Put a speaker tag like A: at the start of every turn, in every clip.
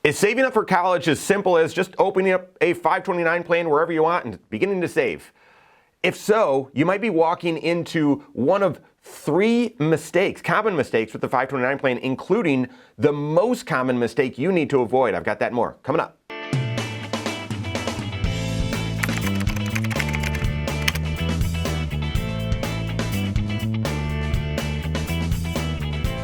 A: Is saving up for college as simple as just opening up a 529 plan wherever you want and beginning to save? If so, you might be walking into one of three mistakes, common mistakes with the 529 plan, including the most common mistake you need to avoid. I've got that and more coming up.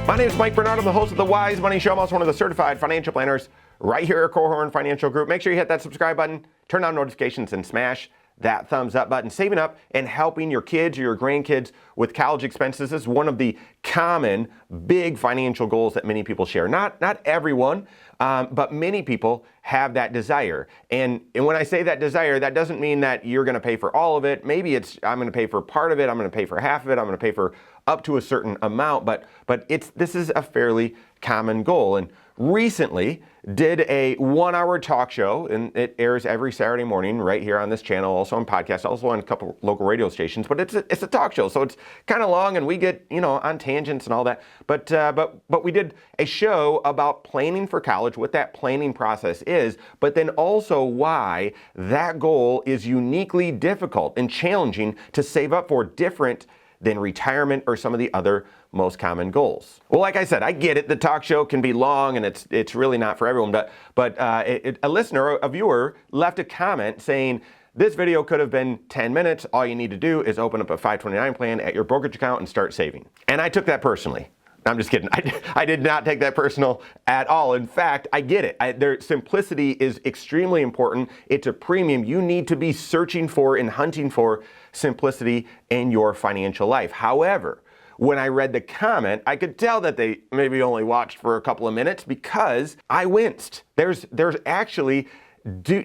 A: My name is Mike Bernard. I'm the host of the Wise Money Show. I'm also one of the certified financial planners right here at Korhorn Financial Group. Make sure you hit that subscribe button, turn on notifications, and smash that thumbs up button. Saving up and helping your kids or your grandkids with college expenses is one of the common big financial goals that many people share. Not everyone, but many people have that desire. And when I say that desire, that doesn't mean that you're going to pay for all of it. Maybe it's I'm going to pay for part of it, I'm going to pay for half of it, I'm going to pay for up to a certain amount, but this is a fairly common goal. And recently did a 1-hour talk show, and it airs every Saturday morning right here on this channel, also on podcast, also on a couple local radio stations, but it's a talk show, so it's kind of long and we get, on tangents and all that. But we did a show about planning for college, what that planning process is, but then also why that goal is uniquely difficult and challenging to save up for, different than retirement or some of the other most common goals. Well, like I said, I get it. The talk show can be long and it's really not for everyone, but a listener, a viewer, left a comment saying, this video could have been 10 minutes. All you need to do is open up a 529 plan at your brokerage account and start saving. And I took that personally. I'm just kidding. I did not take that personal at all. In fact, I get it. Their simplicity is extremely important. It's a premium. You need to be searching for and hunting for simplicity in your financial life. However, when I read the comment, I could tell that they maybe only watched for a couple of minutes because I winced. There's actually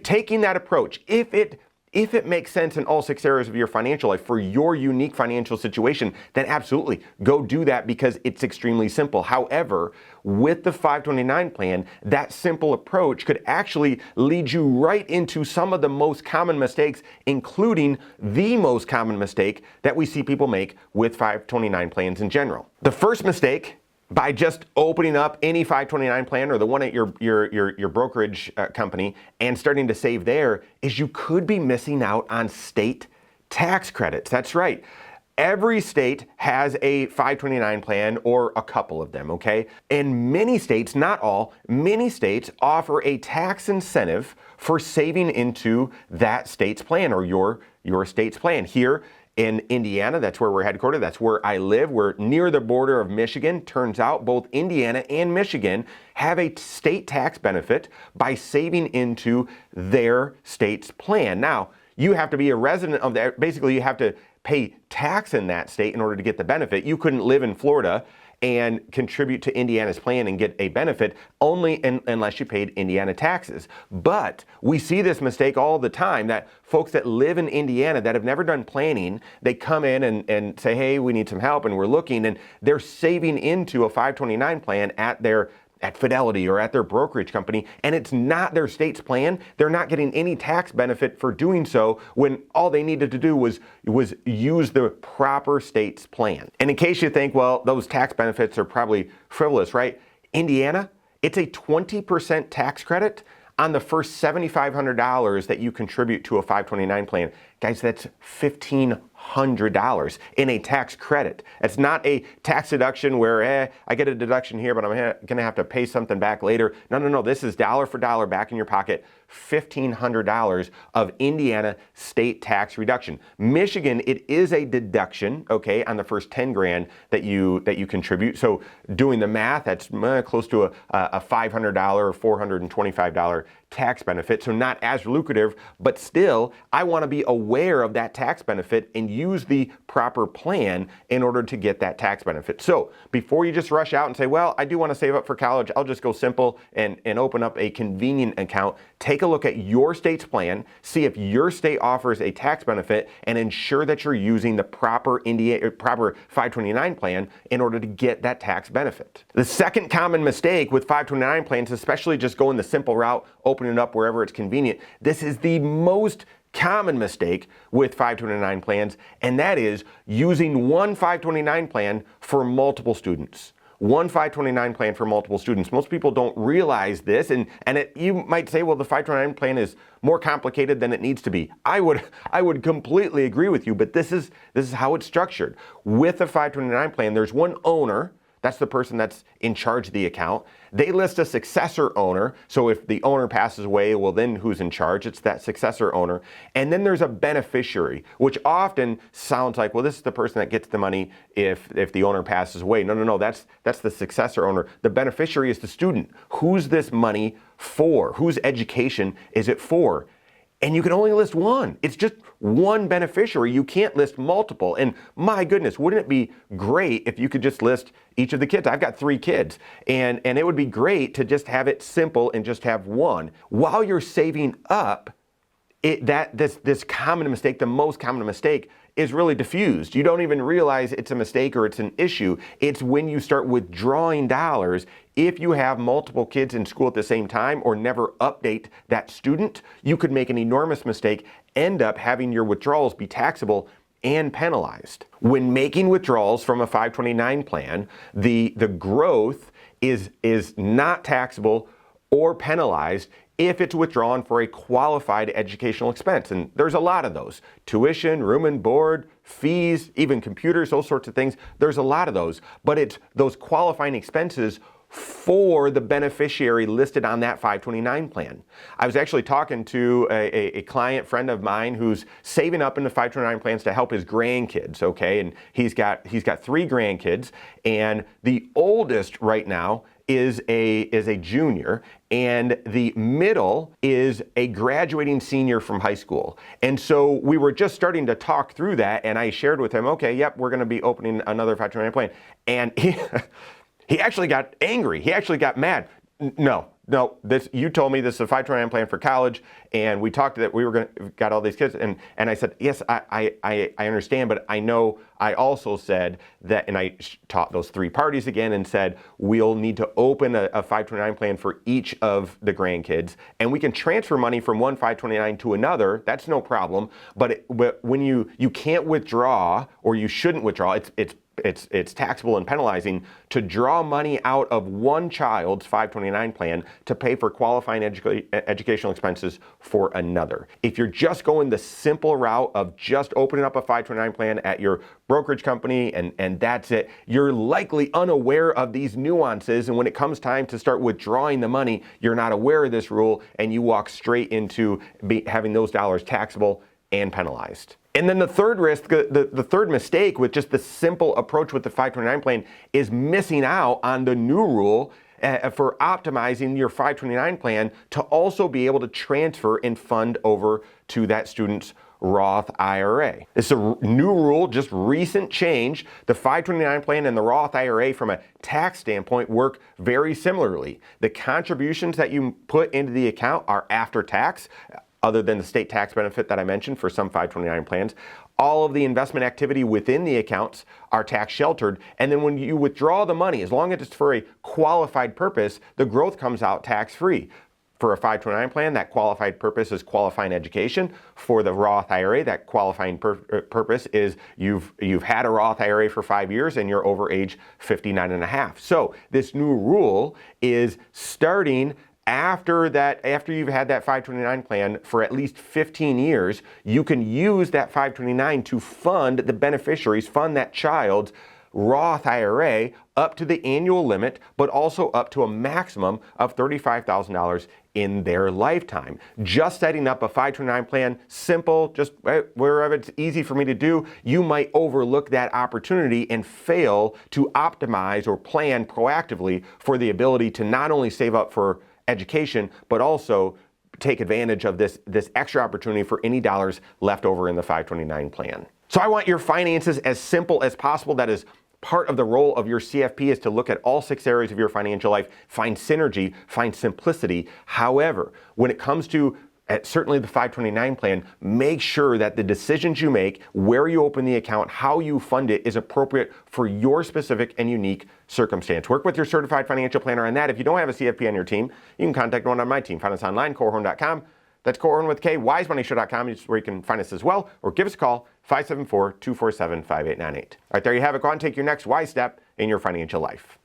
A: taking that approach. If it makes sense in all 6 areas of your financial life for your unique financial situation, then absolutely go do that because it's extremely simple. However, with the 529 plan, that simple approach could actually lead you right into some of the most common mistakes, including the most common mistake that we see people make with 529 plans in general. The first mistake, by just opening up any 529 plan or the one at your brokerage company and starting to save there, is you could be missing out on state tax credits. That's right. Every state has a 529 plan or a couple of them, okay? And many states, not all, many states offer a tax incentive for saving into that state's plan or your state's plan. Here in Indiana, that's where we're headquartered, that's where I live. We're near the border of Michigan. Turns out both Indiana and Michigan have a state tax benefit by saving into their state's plan. Now, you have to be a resident of that. Basically, you have to pay tax in that state in order to get the benefit. You couldn't live in Florida and contribute to Indiana's plan and get a benefit unless you paid Indiana taxes. But we see this mistake all the time, that folks that live in Indiana that have never done planning, they come in and say, hey, we need some help and we're looking, and they're saving into a 529 plan at Fidelity or at their brokerage company, and it's not their state's plan. They're not getting any tax benefit for doing so when all they needed to do was use the proper state's plan. And in case you think, well, those tax benefits are probably frivolous, right? Indiana, it's a 20% tax credit on the first $7,500 that you contribute to a 529 plan. Guys, that's $1,500 in a tax credit. It's not a tax deduction where, I get a deduction here, but I'm gonna have to pay something back later. No. This is dollar for dollar back in your pocket. $1,500 of Indiana state tax reduction. Michigan, it is a deduction, okay, on the first 10 grand that you contribute. So doing the math, that's close to a $500 or $425 tax benefit. So not as lucrative, but still, I want to be aware of that tax benefit and use the proper plan in order to get that tax benefit. So before you just rush out and say, well, I do want to save up for college, I'll just go simple and open up a convenient account. Take a look at your state's plan, see if your state offers a tax benefit, and ensure that you're using the proper 529 plan in order to get that tax benefit. The second common mistake with 529 plans, especially just going the simple route, opening it up wherever it's convenient, this is the most common mistake with 529 plans, and that is using one 529 plan for multiple students. one 529 plan for multiple students. Most people don't realize this, and you might say, well, the 529 plan is more complicated than it needs to be. I would completely agree with you, but this is how it's structured. With a 529 plan, there's one owner. That's the person that's in charge of the account. They list a successor owner. So if the owner passes away, well, then who's in charge? It's that successor owner. And then there's a beneficiary, which often sounds like, well, this is the person that gets the money if the owner passes away. No. That's the successor owner. The beneficiary is the student. Who's this money for? Whose education is it for? And you can only list one. It's just one beneficiary. You can't list multiple. And my goodness, wouldn't it be great if you could just list each of the kids? I've got 3 kids, and it would be great to just have it simple and just have one. While you're saving up, this common mistake, the most common mistake, is really diffused. You don't even realize it's a mistake or it's an issue. It's when you start withdrawing dollars. If you have multiple kids in school at the same time or never update that student, you could make an enormous mistake, end up having your withdrawals be taxable and penalized. When making withdrawals from a 529 plan, the growth is not taxable or penalized if it's withdrawn for a qualified educational expense. And there's a lot of those. Tuition, room and board, fees, even computers, those sorts of things. There's a lot of those. But it's those qualifying expenses for the beneficiary listed on that 529 plan. I was actually talking to a client friend of mine who's saving up in the 529 plans to help his grandkids, okay? And he's got 3 grandkids, and the oldest right now is a junior, and the middle is a graduating senior from high school. And so we were just starting to talk through that, and I shared with him, okay, yep, we're gonna be opening another 529 plan. And he actually got angry. He actually got mad. No, you told me this is a 529 plan for college, and we talked that we were got all these kids, and I said, yes, I understand, but I know I also said that, and I taught those 3 parties again and said, we'll need to open a 529 plan for each of the grandkids, and we can transfer money from one 529 to another. That's no problem, but when you can't withdraw, or you shouldn't withdraw, it's taxable and penalizing to draw money out of one child's 529 plan to pay for qualifying educational expenses for another. If you're just going the simple route of just opening up a 529 plan at your brokerage company and that's it, you're likely unaware of these nuances, and when it comes time to start withdrawing the money, you're not aware of this rule, and you walk straight into having those dollars taxable and penalized. And then the third risk, the third mistake with just the simple approach with the 529 plan is missing out on the new rule for optimizing your 529 plan to also be able to transfer and fund over to that student's Roth IRA. It's a new rule, just recent change. The 529 plan and the Roth IRA from a tax standpoint work very similarly. The contributions that you put into the account are after tax, other than the state tax benefit that I mentioned for some 529 plans. All of the investment activity within the accounts are tax sheltered. And then when you withdraw the money, as long as it's for a qualified purpose, the growth comes out tax free. For a 529 plan, that qualified purpose is qualifying education. For the Roth IRA, that qualifying purpose is you've had a Roth IRA for 5 years and you're over age 59 and a half. So this new rule is starting after you've had that 529 plan for at least 15 years, you can use that 529 to fund the beneficiaries, fund that child's Roth IRA up to the annual limit, but also up to a maximum of $35,000 in their lifetime. Just setting up a 529 plan, simple, just wherever it's easy for me to do, you might overlook that opportunity and fail to optimize or plan proactively for the ability to not only save up for education, but also take advantage of this extra opportunity for any dollars left over in the 529 plan. So I want your finances as simple as possible. That is part of the role of your CFP, is to look at all 6 areas of your financial life, find synergy, find simplicity. However, when it comes to certainly the 529 plan, make sure that the decisions you make, where you open the account, how you fund it, is appropriate for your specific and unique circumstance. Work with your certified financial planner on that. If you don't have a CFP on your team, you can contact one on my team. Find us online, Korhorn.com. That's Korhorn with K, wisemoneyshow.com is where you can find us as well, or give us a call, 574-247-5898. All right, there you have it. Go on and take your next wise step in your financial life.